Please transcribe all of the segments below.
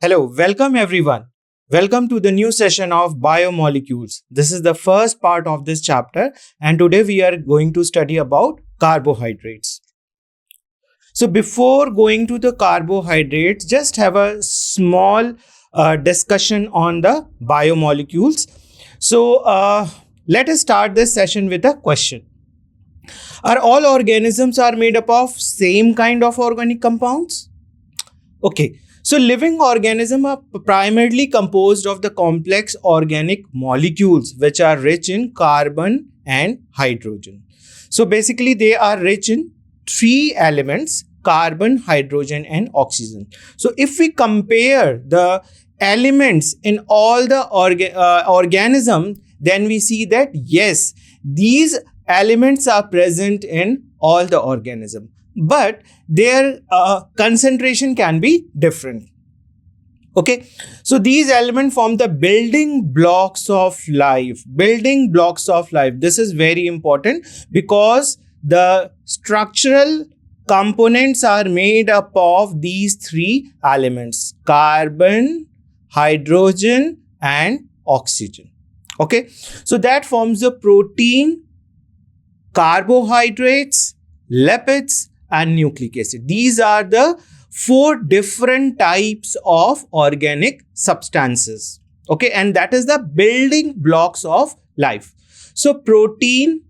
Hello, welcome everyone. Welcome to the new session of Biomolecules. This is the first part of this chapter, and today we are going to study about carbohydrates. So, before going to the carbohydrates, just have a small discussion on the biomolecules. So, let us start this session with a question. Are all organisms are made up of same kind of organic compounds? Okay, so living organisms are primarily composed of the complex organic molecules which are rich in carbon and hydrogen. So basically, they are rich in three elements: carbon, hydrogen, and oxygen. So if we compare the elements in all the organism, then we see that yes, these elements are present in all the organism, but their concentration can be different. Okay, so these elements form the building blocks of life. Building blocks of life, this is very important because the structural components are made up of these three elements: carbon, hydrogen, and oxygen. Okay, so that forms the protein, carbohydrates, lipids, and nucleic acid. These are the four different types of organic substances. Okay, and that is the building blocks of life. So, protein,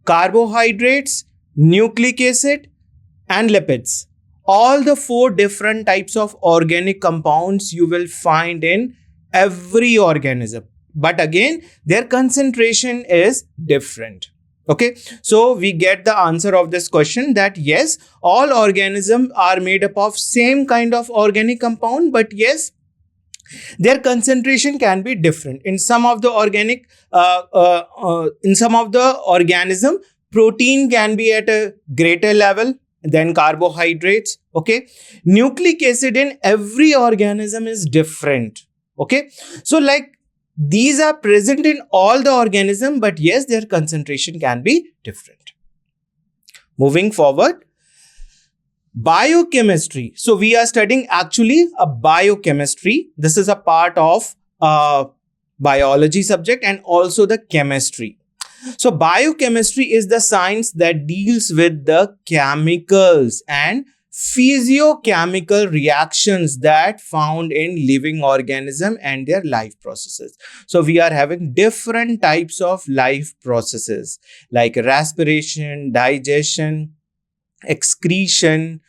carbohydrates, nucleic acid, and lipids. All the four different types of organic compounds you will find in every organism. But again, their concentration is different. Okay, so we get the answer of this question that yes, all organisms are made up of same kind of organic compound, but yes, their concentration can be different. In some of the organism, protein can be at a greater level than carbohydrates. Okay, nucleic acid in every organism is different. Okay, so like these are present in all the organism, but yes, their concentration can be different. Moving forward, biochemistry. So we are studying actually a biochemistry. This is a part of biology subject and also the chemistry. So biochemistry is the science that deals with the chemicals and physiochemical reactions that found in living organism and their life processes. So we are having different types of life processes like respiration, digestion, excretion,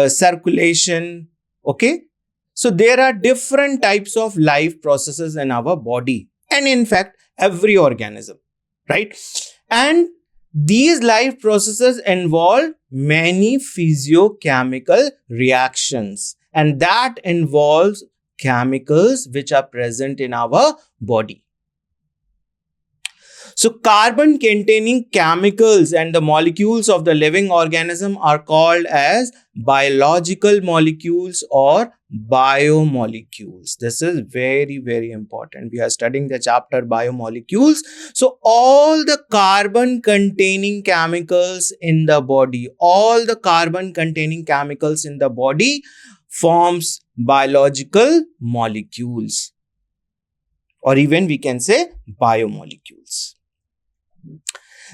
circulation. Okay, so there are different types of life processes in our body and in fact every organism, right? And these life processes involve many physiochemical reactions, and that involves chemicals which are present in our body. So carbon containing chemicals and the molecules of the living organism are called as biological molecules or biomolecules. This is very, very important. We are studying the chapter biomolecules. So all the carbon containing chemicals in the body, forms biological molecules, or even we can say biomolecules.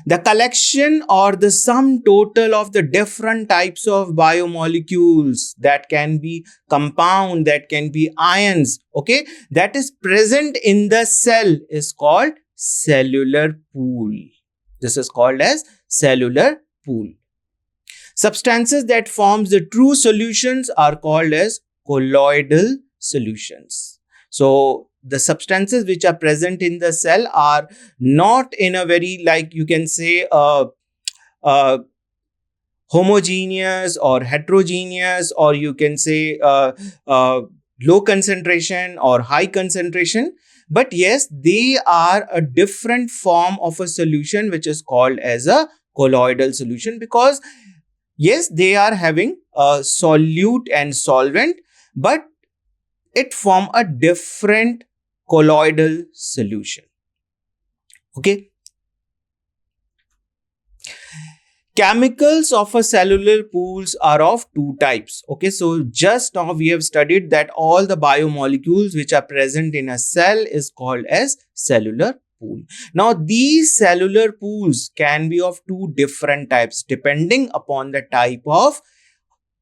The collection or the sum total of the different types of biomolecules, that can be compound, that can be ions, okay, that is present in the cell is called cellular pool. This is called as cellular pool. Substances that forms the true solutions are called as colloidal solutions. So the substances which are present in the cell are not in a very, like you can say, homogeneous or heterogeneous, or you can say low concentration or high concentration. But yes, they are a different form of a solution which is called as a colloidal solution, because yes, they are having a solute and solvent, but it form a different colloidal solution. Okay. Chemicals of a cellular pools are of two types. Okay, so just now we have studied that all the biomolecules which are present in a cell is called as cellular pool. Now these cellular pools can be of two different types depending upon the type of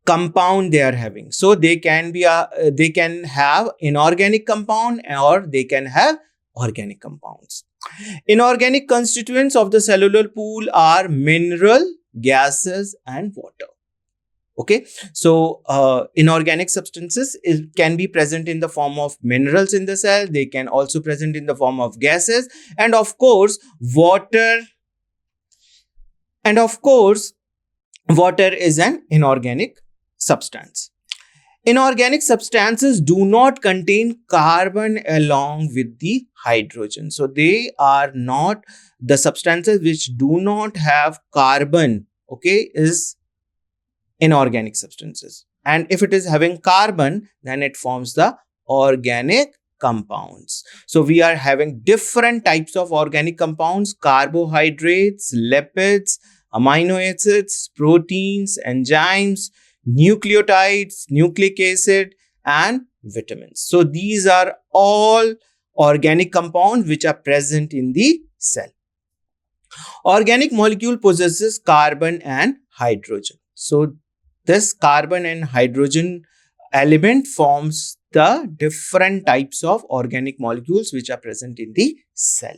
compound they are having. So they can have inorganic compound or they can have organic compounds. Inorganic constituents of the cellular pool are mineral, gases, and water. Okay, so inorganic substances can be present in the form of minerals in the cell. They can also present in the form of gases, and of course water. And of course, water is an inorganic substance. Inorganic substances do not contain carbon along with the hydrogen. So they are not the substances which do not have carbon, okay, is inorganic substances. And if it is having carbon, then it forms the organic compounds. So we are having different types of organic compounds: carbohydrates, lipids, amino acids, proteins, enzymes, nucleotides, nucleic acid, and vitamins. So these are all organic compounds which are present in the cell. Organic molecule possesses carbon and hydrogen. So this carbon and hydrogen element forms the different types of organic molecules which are present in the cell.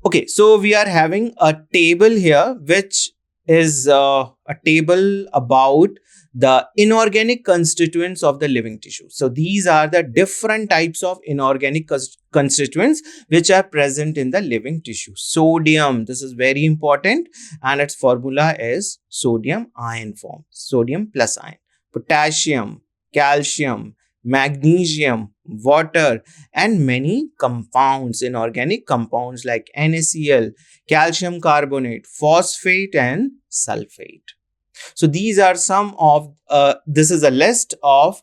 Okay, so we are having a table here which is a table about the inorganic constituents of the living tissue. So these are the different types of inorganic constituents which are present in the living tissue. Sodium, this is very important, and its formula is sodium ion form, sodium plus ion. Potassium, calcium, magnesium, water, and many compounds, inorganic compounds like NaCl, calcium carbonate, phosphate, and sulfate. So these are some of, this is a list of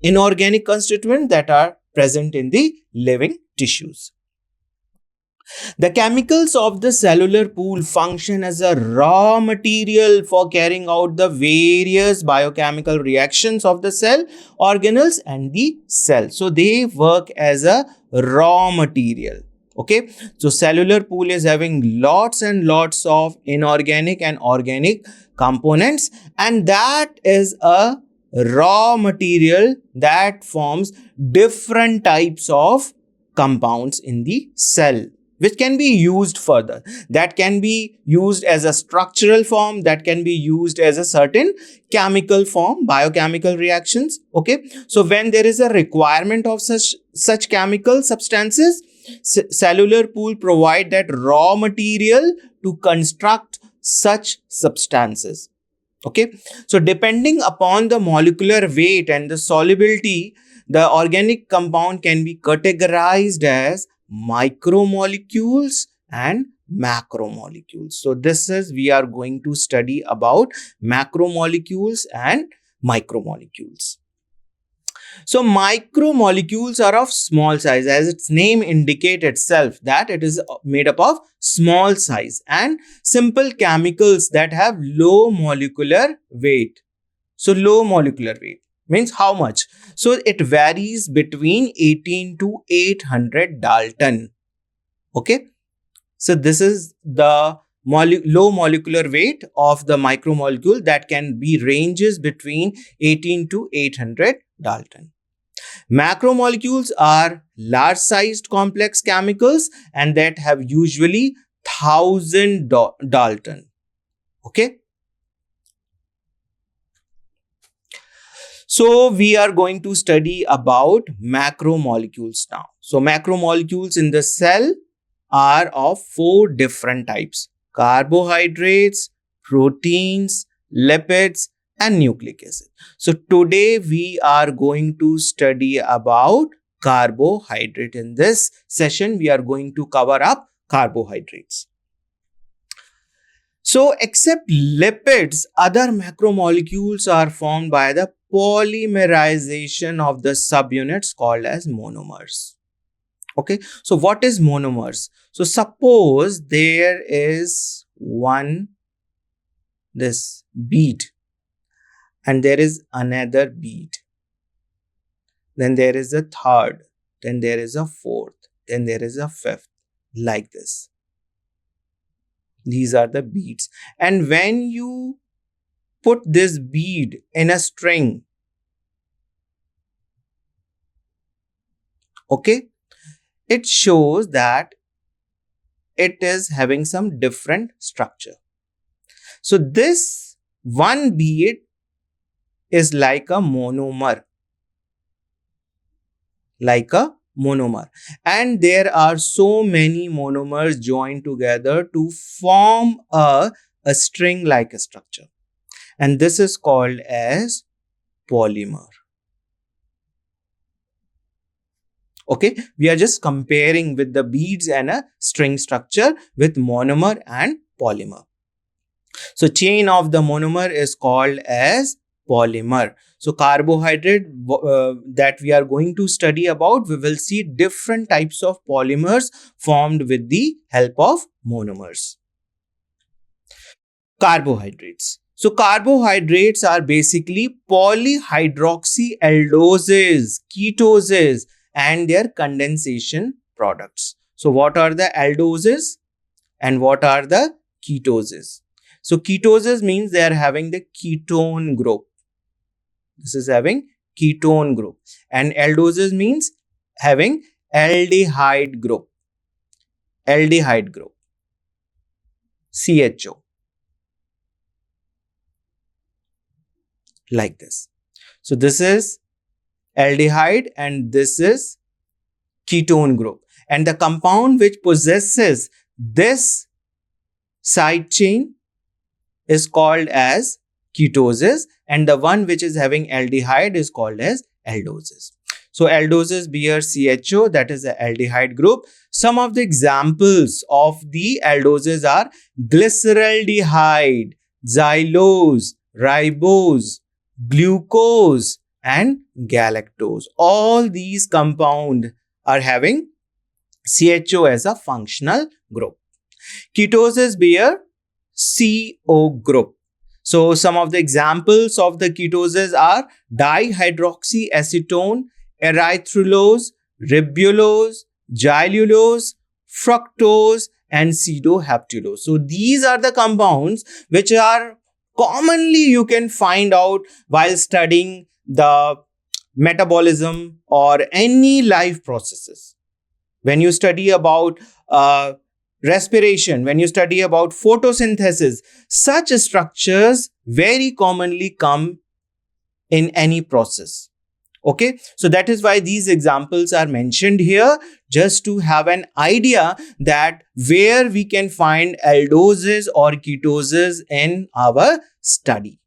inorganic constituents that are present in the living tissues. The chemicals of the cellular pool function as a raw material for carrying out the various biochemical reactions of the cell, organelles, and the cell. So they work as a raw material. Okay, so cellular pool is having lots and lots of inorganic and organic components, and that is a raw material that forms different types of compounds in the cell, which can be used further. That can be used as a structural form, that can be used as a certain chemical form, biochemical reactions. Okay, so when there is a requirement of such chemical substances, cellular pool provide that raw material to construct such substances. Okay, so depending upon the molecular weight and the solubility, the organic compound can be categorized as micromolecules and macromolecules. So this is, we are going to study about macromolecules and micromolecules. So micromolecules are of small size, as its name indicates itself that it is made up of small size and simple chemicals that have low molecular weight. So low molecular weight means how much? So it varies between 18 to 800 Dalton. Okay, so this is the low molecular weight of the micromolecule that can be ranges between 18 to 800 Dalton. Macromolecules are large sized complex chemicals and that have usually 1000 Dalton. Okay. So we are going to study about macromolecules now. So macromolecules in the cell are of 4 different types: carbohydrates, proteins, lipids, and nucleic acid. So today we are going to study about carbohydrate. In this session, we are going to cover up carbohydrates. So except lipids, other macromolecules are formed by the polymerization of the subunits called as monomers. Okay, so what is monomers? So suppose there is one this bead, and there is another bead, then there is a third, then there is a fourth, then there is a fifth, like this. These are the beads. And when you put this bead in a string, okay, it shows that it is having some different structure. So this one bead is like a monomer. And there are so many monomers joined together to form a string like a structure. And this is called as polymer. Okay, we are just comparing with the beads and a string structure with monomer and polymer. So chain of the monomer is called as polymer. So carbohydrate that we are going to study about, we will see different types of polymers formed with the help of monomers. Carbohydrates. So carbohydrates are basically polyhydroxyaldoses, ketoses, and their condensation products. So what are the aldoses and what are the ketoses? So ketoses means they are having the ketone group. This is having ketone group. And aldoses means having aldehyde group. Aldehyde group. CHO. Like this. So this is aldehyde and this is ketone group. And the compound which possesses this side chain is called as ketoses, and the one which is having aldehyde is called as aldoses. So aldoses bear CHO, that is the aldehyde group. Some of the examples of the aldoses are glyceraldehyde, xylose, ribose, glucose, and galactose. All these compounds are having CHO as a functional group. Ketoses bear CO group. So some of the examples of the ketoses are dihydroxyacetone, erythrulose, ribulose, xylulose, fructose, and pseudoheptulose. So these are the compounds which are commonly you can find out while studying the metabolism or any life processes. When you study about respiration, when you study about photosynthesis, such structures very commonly come in any process. Okay, so that is why these examples are mentioned here, just to have an idea that where we can find aldoses or ketoses in our study.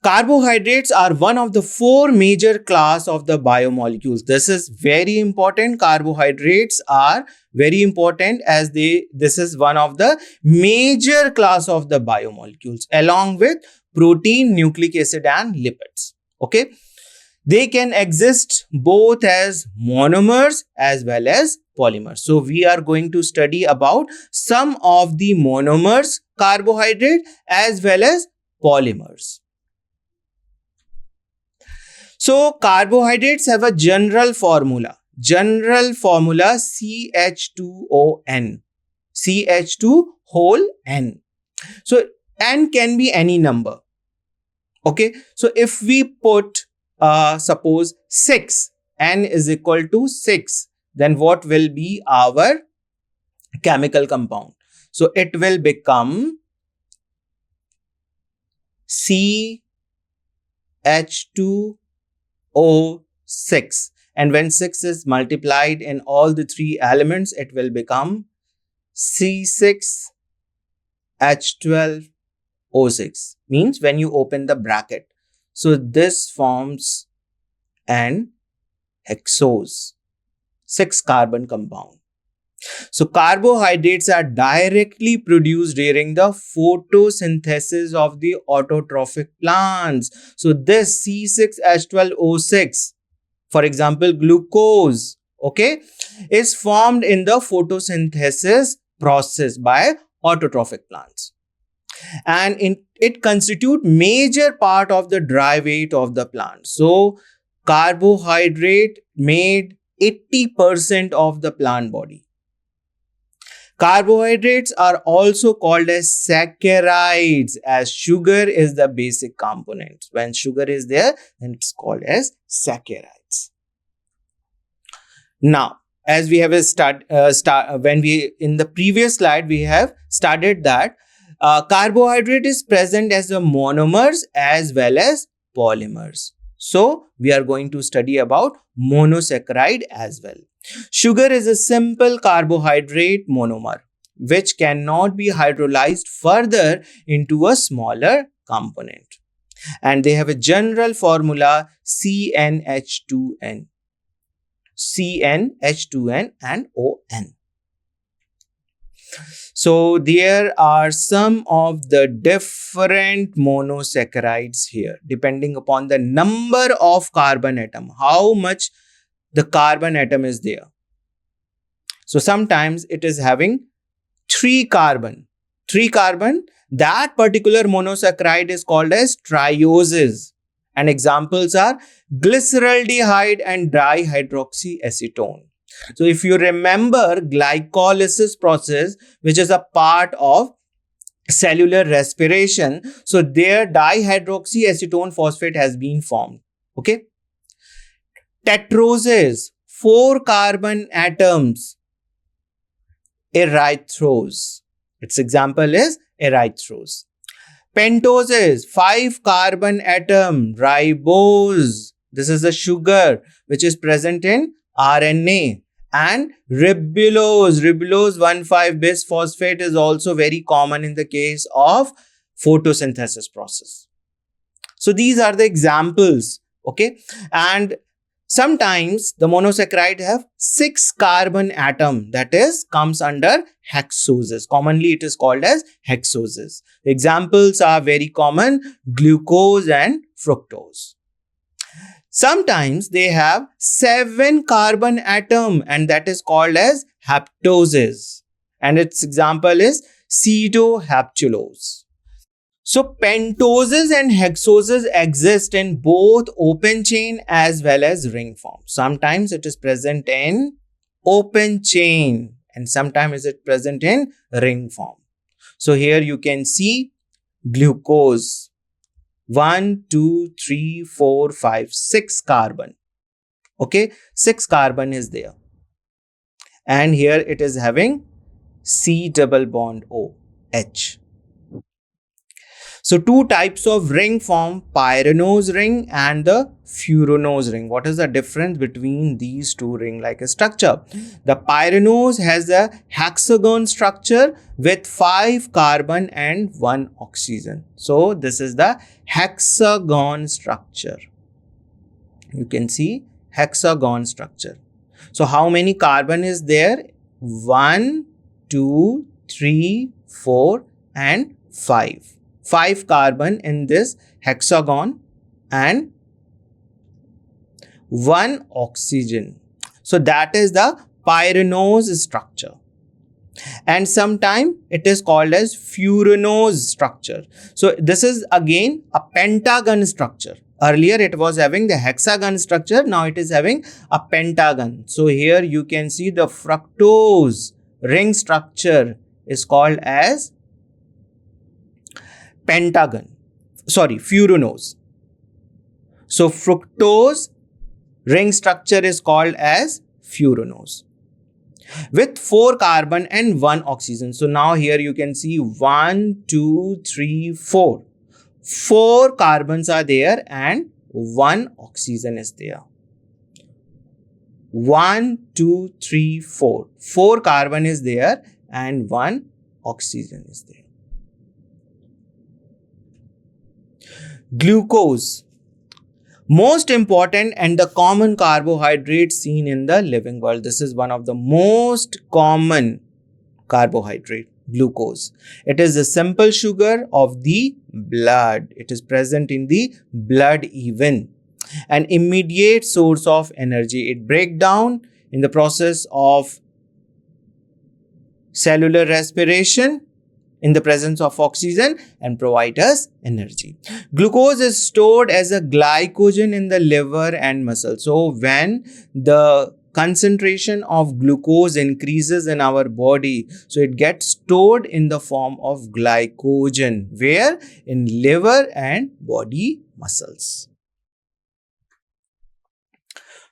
Carbohydrates are one of the four major class of the biomolecules. This is very important. Carbohydrates are very important as this is one of the major class of the biomolecules along with protein, nucleic acid, and lipids. Okay, they can exist both as monomers as well as polymers. So we are going to study about some of the monomers, carbohydrate, as well as polymers. So carbohydrates have a general formula. General formula CH2ON. CH2 whole N. So N can be any number. Okay. So if we put suppose 6, N is equal to 6, then what will be our chemical compound? So it will become CH2O6, and when 6 is multiplied in all the three elements, it will become C6H12O6, means when you open the bracket. So this forms an hexose, 6 carbon compound. So carbohydrates are directly produced during the photosynthesis of the autotrophic plants. So this C6H12O6, for example, glucose, okay, is formed in the photosynthesis processed by autotrophic plants. And it constitutes major part of the dry weight of the plant. So carbohydrate made 80% of the plant body. Carbohydrates are also called as saccharides, as sugar is the basic component. When sugar is there, then it's called as saccharides. Now, as we have when we in the previous slide we have studied that carbohydrate is present as the monomers as well as polymers. So we are going to study about monosaccharide as well. Sugar is a simple carbohydrate monomer which cannot be hydrolyzed further into a smaller component. And they have a general formula CnH2n. CnH2n and ON. So there are some of the different monosaccharides here depending upon the number of carbon atom, how much the carbon atom is there. So sometimes it is having 3 carbon. That particular monosaccharide is called as trioses. And examples are glyceraldehyde and dihydroxyacetone. So if you remember glycolysis process, which is a part of cellular respiration, so there dihydroxyacetone phosphate has been formed. Okay. Tetroses, 4 carbon atoms, erythrose. Its example is erythrose. Pentoses, 5 carbon atom, ribose. This is the sugar which is present in RNA. And ribulose 1,5 bisphosphate is also very common in the case of photosynthesis process. So these are the examples. Okay. And sometimes the monosaccharide have 6 carbon atom, that is comes under hexoses. Commonly it is called as hexoses. The examples are very common, glucose and fructose. Sometimes they have 7 carbon atom and that is called as haptoses. And its example is pseudohaptulose. So pentoses and hexoses exist in both open chain as well as ring form. Sometimes it is present in open chain and sometimes it is present in ring form. So here you can see glucose. 1, 2, 3, 4, 5, 6 carbon. Okay, 6 carbon is there. And here it is having C double bond O, H. So 2 types of ring form, pyranose ring and the furanose ring. What is the difference between these 2 ring-like structure? The pyranose has a hexagon structure with 5 carbon and 1 oxygen. So this is the hexagon structure. You can see hexagon structure. So how many carbon is there? 1, 2, 3, 4 and 5. 5 carbon in this hexagon and 1 oxygen. So that is the pyranose structure. And sometimes it is called as furanose structure. So this is again a pentagon structure. Earlier it was having the hexagon structure. Now it is having a pentagon. So here you can see the fructose ring structure is called as furanose. So fructose ring structure is called as furanose with 4 carbon and 1 oxygen. So now here you can see 1, 2, 3, 4. 4 carbons are there and 1 oxygen is there. 1, 2, 3, 4. 4 carbon is there and 1 oxygen is there. Glucose, most important and the common carbohydrate seen in the living world. This is one of the most common carbohydrate, glucose. It is a simple sugar of the blood. It is present in the blood even. An immediate source of energy. It breaks down in the process of cellular respiration in the presence of oxygen and provide us energy. Glucose is stored as a glycogen in the liver and muscle. So when the concentration of glucose increases in our body, so it gets stored in the form of glycogen, where in liver and body muscles.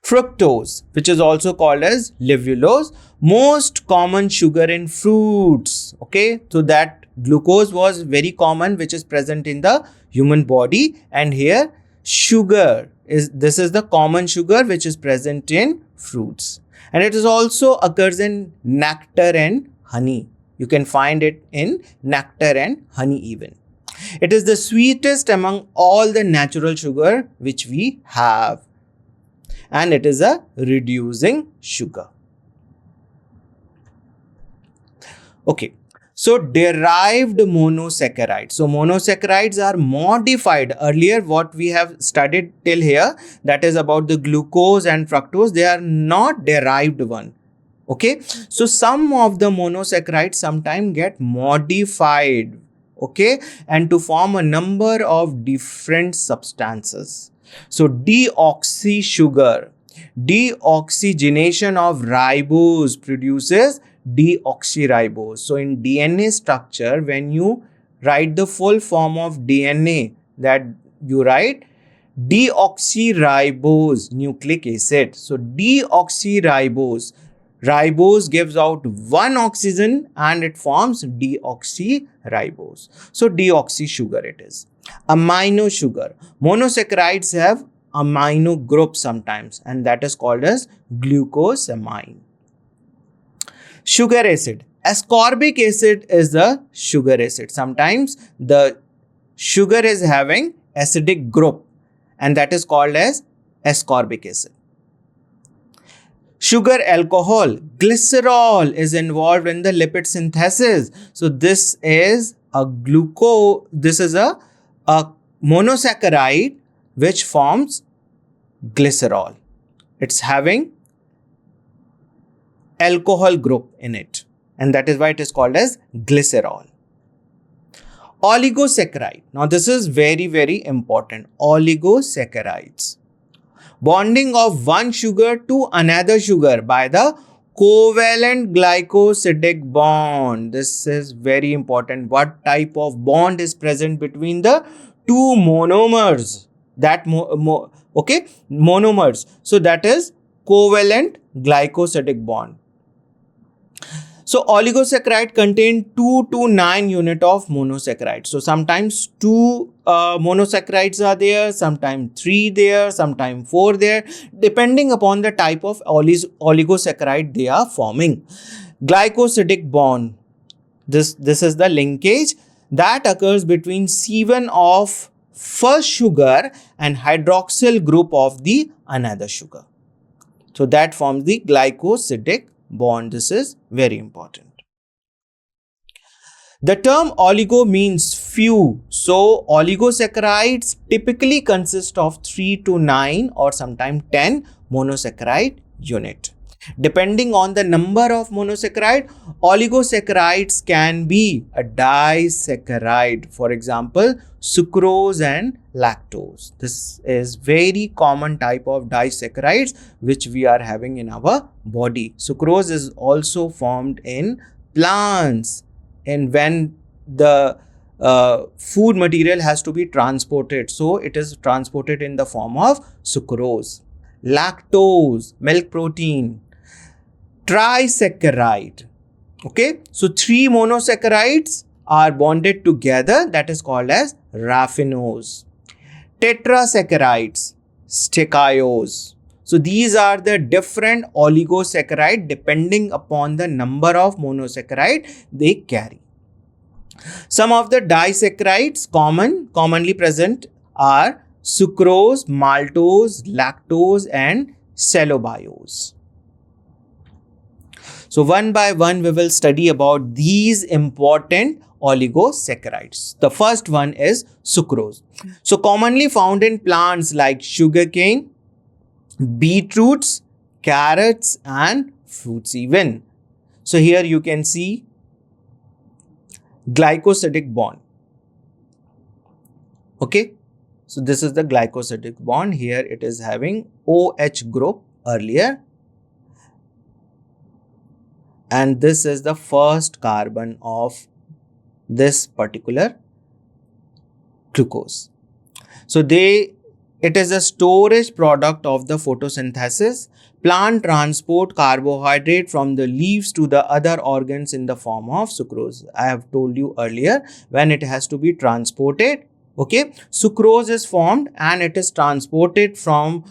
Fructose, which is also called as levulose, most common sugar in fruits. Okay, so that glucose was very common, which is present in the human body, and here sugar is the common sugar which is present in fruits, and it is also occurs in nectar and honey. You can find it in nectar and honey even. It is the sweetest among all the natural sugar which we have, and it is a reducing sugar. Okay, so derived monosaccharides. So monosaccharides are modified. Earlier what we have studied till here, that is about the glucose and fructose, they are not derived one. Okay, so some of the monosaccharides sometimes get modified, okay, and to form a number of different substances. So deoxy sugar, deoxygenation of ribose produces deoxyribose. So in DNA structure, when you write the full form of DNA, that you write deoxyribose nucleic acid. So deoxyribose, ribose gives out one oxygen and it forms deoxyribose. So deoxy sugar it is. Amino sugar. Monosaccharides have amino group sometimes, and that is called as glucosamine. Sugar acid. Ascorbic acid is the sugar acid. Sometimes the sugar is having acidic group, and that is called as ascorbic acid. Sugar alcohol. Glycerol is involved in the lipid synthesis. So this is a monosaccharide which forms glycerol. It's having alcohol group in it, and that is why it is called as glycerol. Oligosaccharide. Now this is very, very important. Oligosaccharides. Bonding of one sugar to another sugar by the covalent glycosidic bond. This is very important. What type of bond is present between the two monomers? Monomers. So that is covalent glycosidic bond. So oligosaccharide contain 2 to 9 unit of monosaccharide. So sometimes 2 monosaccharides are there, sometimes 3 there, sometimes 4 there, depending upon the type of oligosaccharide they are forming. Glycosidic bond. This is the linkage that occurs between C1 of first sugar and hydroxyl group of the another sugar. So that forms the glycosidic bond. This is very important. The term oligo means few. So oligosaccharides typically consist of 3 to 9 or sometimes 10 monosaccharide unit. Depending on the number of monosaccharide, oligosaccharides can be a disaccharide. For example, sucrose and lactose. This is very common type of disaccharides which we are having in our body. Sucrose is also formed in plants, and when the food material has to be transported, so it is transported in the form of sucrose. Lactose, milk protein. Trisaccharide. Okay, so 3 monosaccharides are bonded together, that is called as raffinose. Tetrasaccharides, stechiose. So these are the different oligosaccharide depending upon the number of monosaccharide they carry. Some of the disaccharides commonly present are sucrose, maltose, lactose and cellobiose. So one by one we will study about these important oligosaccharides. The first one is sucrose. So commonly found in plants like sugarcane, beetroots, carrots and fruits even. So here you can see glycosidic bond. Okay, so this is the glycosidic bond. Here it is having OH group earlier, and this is the first carbon of this particular glucose. So it is a storage product of the photosynthesis. Plant transport carbohydrate from the leaves to the other organs in the form of sucrose. I have told you earlier, when it has to be transported, okay, sucrose is formed and it is transported from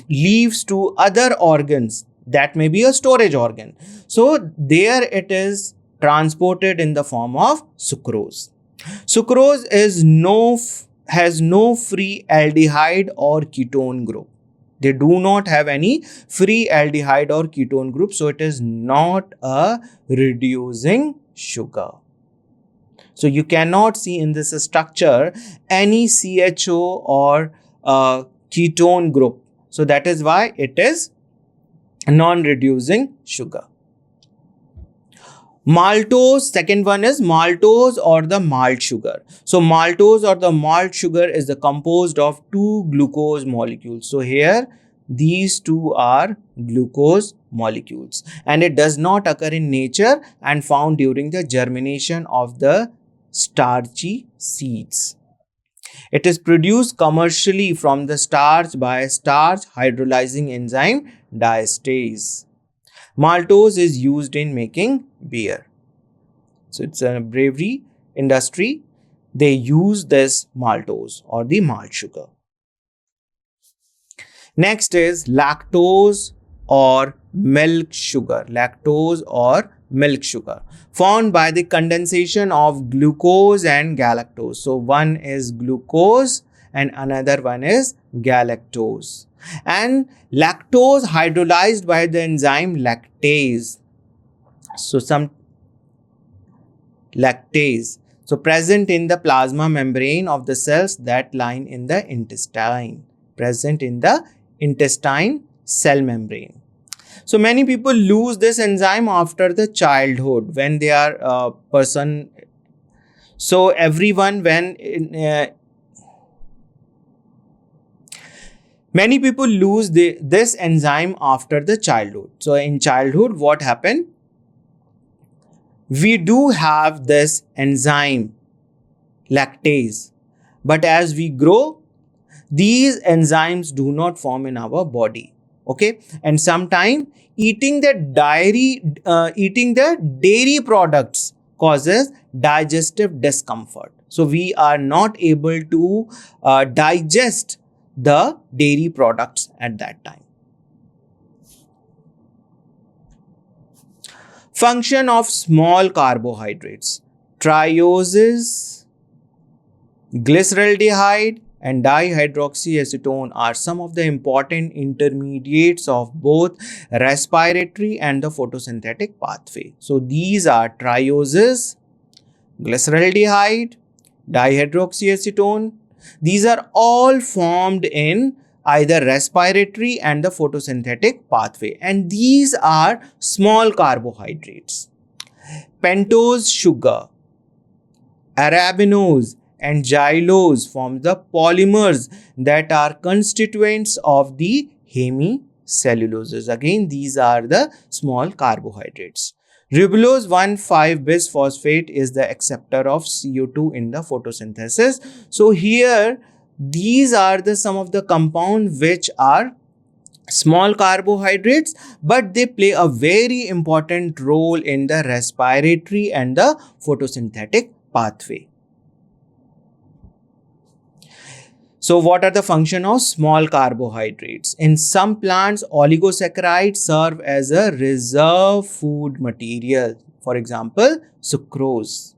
leaves to other organs. That may be a storage organ. So there it is transported in the form of sucrose. Sucrose has no free aldehyde or ketone group. They do not have any free aldehyde or ketone group, so it is not a reducing sugar. So you cannot see in this structure any CHO or ketone group. So that is why it is non-reducing sugar. Maltose, second one is maltose or the malt sugar. So maltose or the malt sugar is composed of two glucose molecules. So here these two are glucose molecules, and it does not occur in nature and found during the germination of the starchy seeds. It is produced commercially from the starch by starch hydrolyzing enzyme diastase. Maltose is used in making beer. So it's a brewery industry. They use this maltose or the malt sugar. Next is lactose or milk sugar. Lactose or milk sugar, formed by the condensation of glucose and galactose. So one is glucose and another one is galactose. And lactose hydrolyzed by the enzyme lactase. So some lactase. So present in the plasma membrane of the cells that line in the intestine. Present in the intestine cell membrane. So many people lose this enzyme after the childhood when they are a person. So everyone many people lose this enzyme after the childhood. So in childhood, what happened? We do have this enzyme lactase, but as we grow, these enzymes do not form in our body. Okay, and sometimes eating the dairy products causes digestive discomfort. So we are not able to digest the dairy products at that time. Function of small carbohydrates. Trioses, glyceraldehyde, and dihydroxyacetone are some of the important intermediates of both respiratory and the photosynthetic pathway. So these are trioses, glyceraldehyde, dihydroxyacetone. These are all formed in either respiratory and the photosynthetic pathway, and these are small carbohydrates. Pentose sugar, arabinose, and xylose form the polymers that are constituents of the hemicelluloses. Again, these are the small carbohydrates. Ribulose 1,5-bisphosphate is the acceptor of CO2 in the photosynthesis. So here, these are some of the compounds which are small carbohydrates, but they play a very important role in the respiratory and the photosynthetic pathway. So what are the function of small carbohydrates? In some plants, oligosaccharides serve as a reserve food material. For example, sucrose.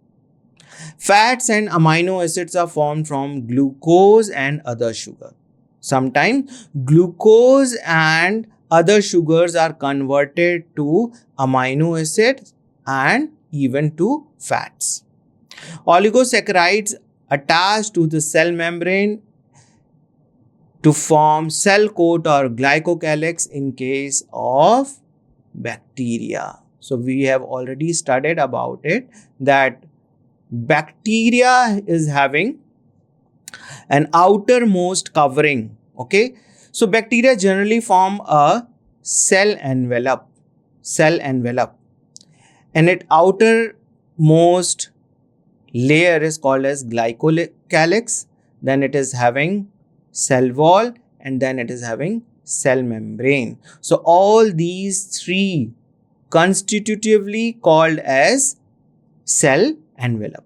Fats and amino acids are formed from glucose and other sugar. Sometimes glucose and other sugars are converted to amino acids and even to fats. Oligosaccharides attach to the cell membrane to form cell coat or glycocalyx in case of bacteria. So we have already studied about it, that bacteria is having an outermost covering. Okay, so bacteria generally form a cell envelope, and its outermost layer is called as glycocalyx. Then it is having cell wall, and then it is having cell membrane. So all these three constitutively called as cell envelope.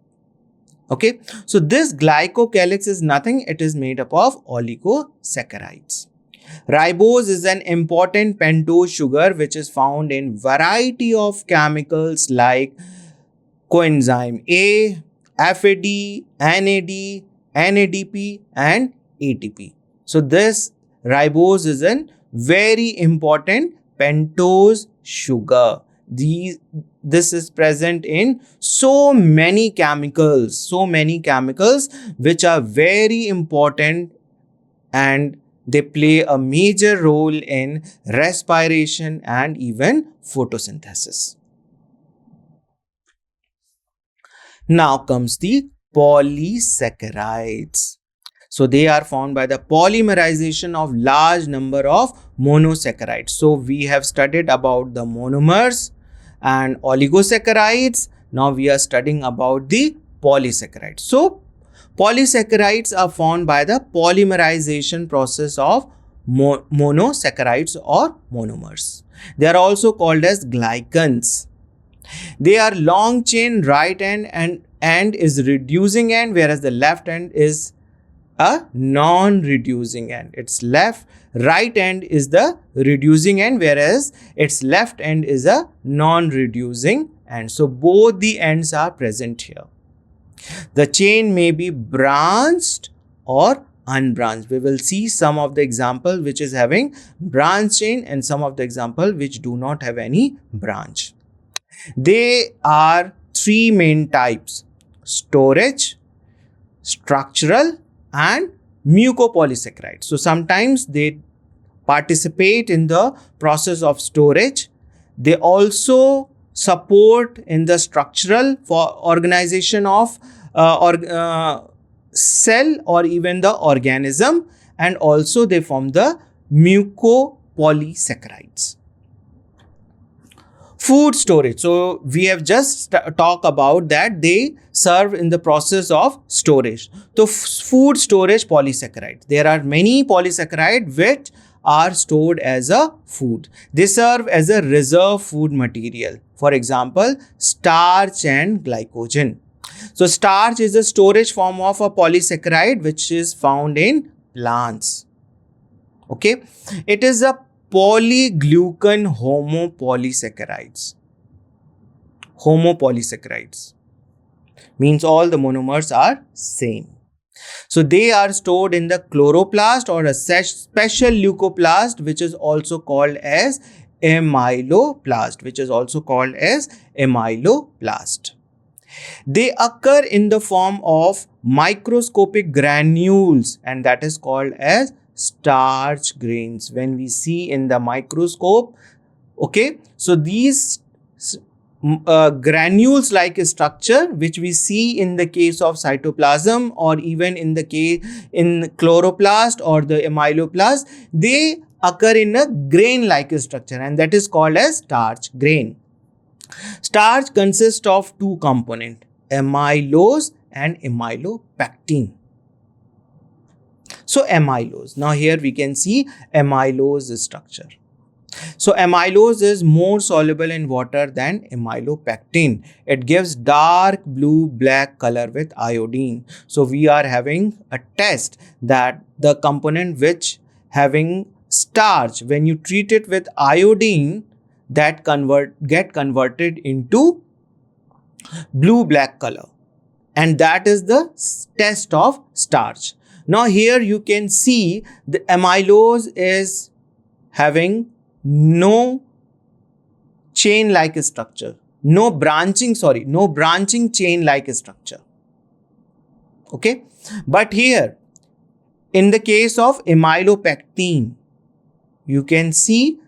Okay, so this glycocalyx is nothing, it is made up of oligosaccharides. Ribose is an important pentose sugar which is found in variety of chemicals like coenzyme A, FAD, NAD, NADP and ATP. So this ribose is a very important pentose sugar. This is present in so many chemicals which are very important, and they play a major role in respiration and even photosynthesis. Now comes the polysaccharides. So they are found by the polymerization of large number of monosaccharides. So we have studied about the monomers and oligosaccharides. Now we are studying about the polysaccharides. So polysaccharides are formed by the polymerization process of monosaccharides or monomers. They are also called as glycans. They are long chain right end is reducing end, whereas the left end is a non-reducing end. Its right end is the reducing end, whereas its left end is a non-reducing end. So both the ends are present here. The chain may be branched or unbranched. We will see some of the example which is having branch chain and some of the example which do not have any branch. They are three main types: storage, structural and mucopolysaccharides. So sometimes they participate in the process of storage. They also support in the structural for organization of cell or even the organism, and also they form the mucopolysaccharides. Food storage. So we have just talked about that they serve in the process of storage. So food storage polysaccharides. There are many polysaccharides which are stored as a food. They serve as a reserve food material. For example, starch and glycogen. So starch is a storage form of a polysaccharide which is found in plants. Okay, it is a polyglucan homopolysaccharides means all the monomers are same. So they are stored in the chloroplast or a special leucoplast which is also called as amyloplast, They occur in the form of microscopic granules, and that is called as starch grains. When we see in the microscope, okay, so these granules like structure which we see in the case of cytoplasm or even in the case in chloroplast or the amyloplast, they occur in a grain like structure, and that is called as starch grain. Starch consists of two components, amylose and amylopectin. So amylose, now here we can see amylose structure. So amylose is more soluble in water than amylopectin. It gives dark blue-black color with iodine. So we are having a test that the component which having starch, when you treat it with iodine, that get converted into blue-black color, and that is the test of starch. Now here you can see the amylose is having no chain like structure, no branching chain like structure. Okay, but here in the case of amylopectin, you can see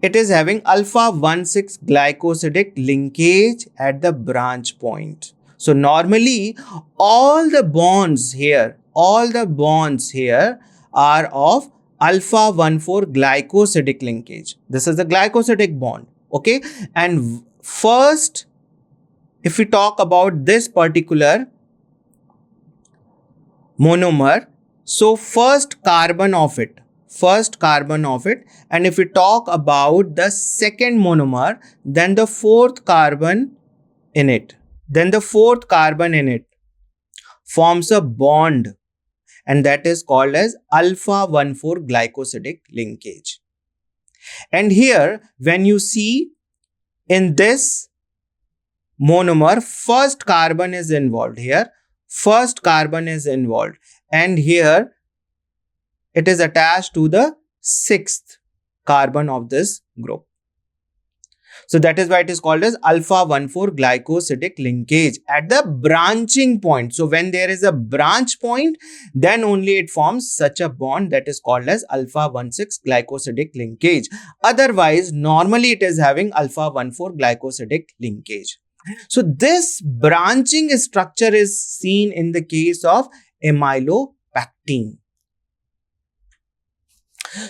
it is having alpha 1,6 glycosidic linkage at the branch point. So normally all the bonds here are of alpha 1,4 glycosidic linkage. This is the glycosidic bond. Okay. And first, if we talk about this particular monomer, so first carbon of it, and if we talk about the second monomer, then the fourth carbon in it, forms a bond, and that is called as alpha 1,4 glycosidic linkage. And here, when you see in this monomer, first carbon is involved here, and here it is attached to the sixth carbon of this group. So that is why it is called as alpha 1,4 glycosidic linkage at the branching point. So when there is a branch point, then only it forms such a bond that is called as alpha 1,6 glycosidic linkage. Otherwise, normally it is having alpha 1,4 glycosidic linkage. So this branching structure is seen in the case of amylopectin.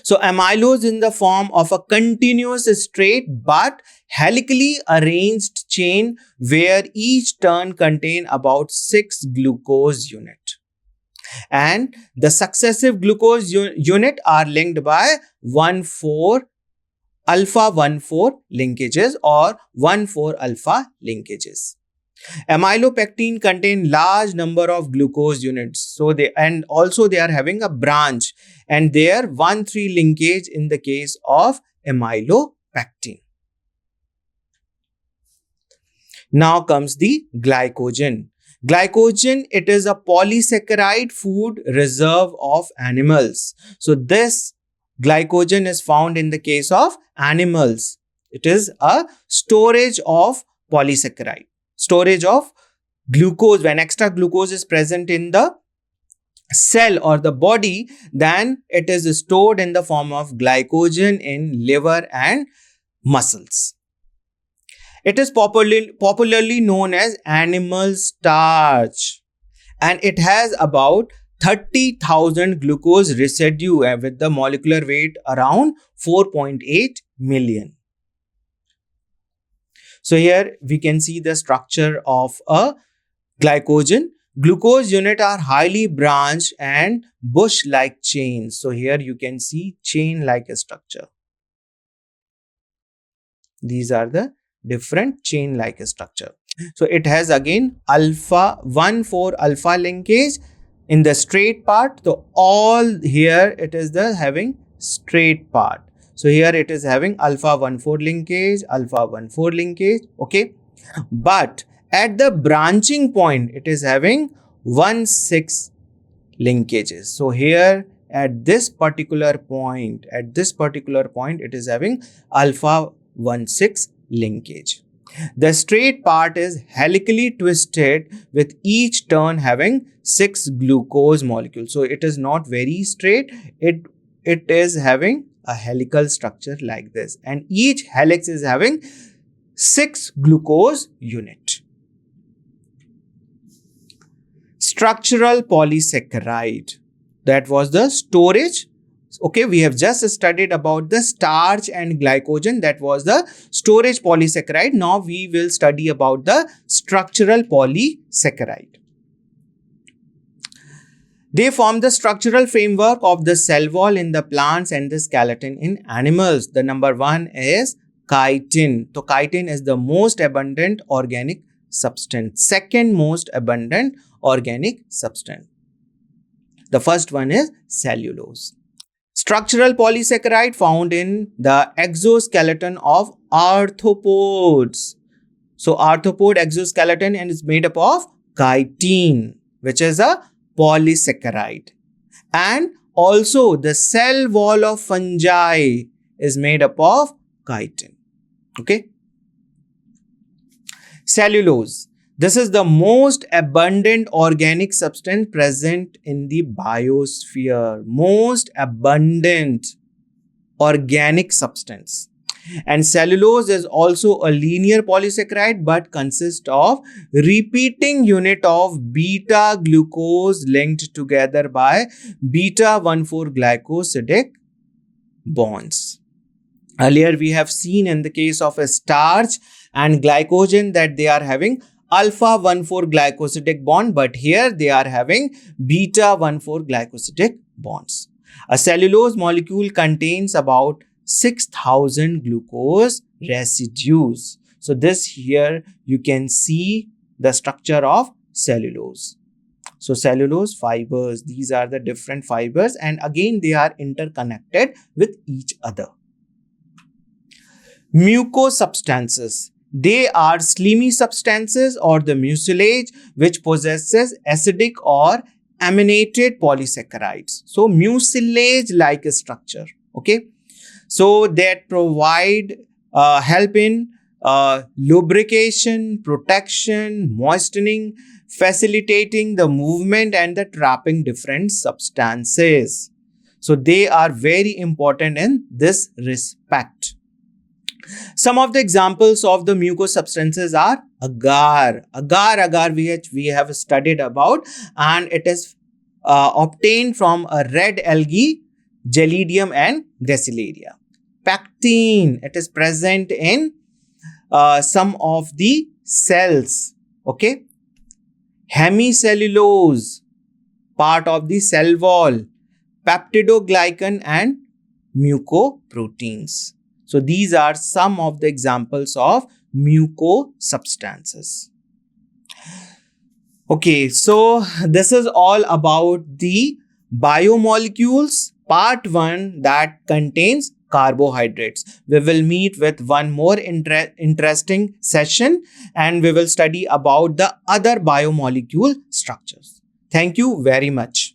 So amylose in the form of a continuous straight but helically arranged chain where each turn contain about 6 glucose unit. And the successive glucose unit are linked by 1,4 alpha 1,4 linkages or 1,4 alpha linkages. Amylopectin contain large number of glucose units. So they are having a branch, and there 1,3 linkage in the case of amylopectin. Now comes the glycogen. Glycogen, it is a polysaccharide food reserve of animals. So this glycogen is found in the case of animals. It is a storage of polysaccharide, storage of glucose. When extra glucose is present in the cell or the body, then it is stored in the form of glycogen in liver and muscles. It is popularly known as animal starch, and it has about 30,000 glucose residue with the molecular weight around 4.8 million. So here we can see the structure of a glycogen. Glucose units are highly branched and bush-like chains. So here you can see chain-like structure. These are the different chain-like structure. So it has again alpha 1,4 alpha linkage in the straight part. So all here it is the having straight part. So here it is having alpha 1,4 linkage, alpha 1,4 linkage. Okay. But at the branching point, it is having 1,6 linkages. So here at this particular point, it is having alpha 1,6 linkage. The straight part is helically twisted with each turn having 6 glucose molecules. So it is not very straight. It is having a helical structure like this, and each helix is having 6 glucose unit. Structural polysaccharide, that was the storage. Okay, we have just studied about the starch and glycogen, that was the storage polysaccharide. Now we will study about the structural polysaccharide. They form the structural framework of the cell wall in the plants and the skeleton in animals. The number one is chitin. So chitin is the most abundant organic substance. Second most abundant organic substance. The first one is cellulose. Structural polysaccharide found in the exoskeleton of arthropods. So arthropod exoskeleton is made up of chitin, which is a polysaccharide. And also the cell wall of fungi is made up of chitin. Okay. Cellulose. This is the most abundant organic substance present in the biosphere. Most abundant organic substance. And cellulose is also a linear polysaccharide but consists of repeating unit of beta glucose linked together by beta 1,4-glycosidic bonds. Earlier we have seen in the case of a starch and glycogen that they are having alpha 1,4-glycosidic bond, but here they are having beta 1,4-glycosidic bonds. A cellulose molecule contains about 6,000 glucose residues. So this here you can see the structure of cellulose. So cellulose fibers, these are the different fibers, and again they are interconnected with each other. Mucosubstances. They are slimy substances or the mucilage which possesses acidic or aminated polysaccharides. So mucilage-like structure. Okay. So that provide help in lubrication, protection, moistening, facilitating the movement and the trapping different substances. So they are very important in this respect. Some of the examples of the mucous substances are agar. Agar we have studied about, and it is obtained from a red algae, Gelidium and Gracilaria. Pectin, it is present in some of the cells. Okay. Hemicellulose, part of the cell wall. Peptidoglycan and mucoproteins. So these are some of the examples of mucosubstances. Okay, so this is all about the biomolecules, part 1, that contains carbohydrates. We will meet with one more interesting session and we will study about the other biomolecule structures. Thank you very much.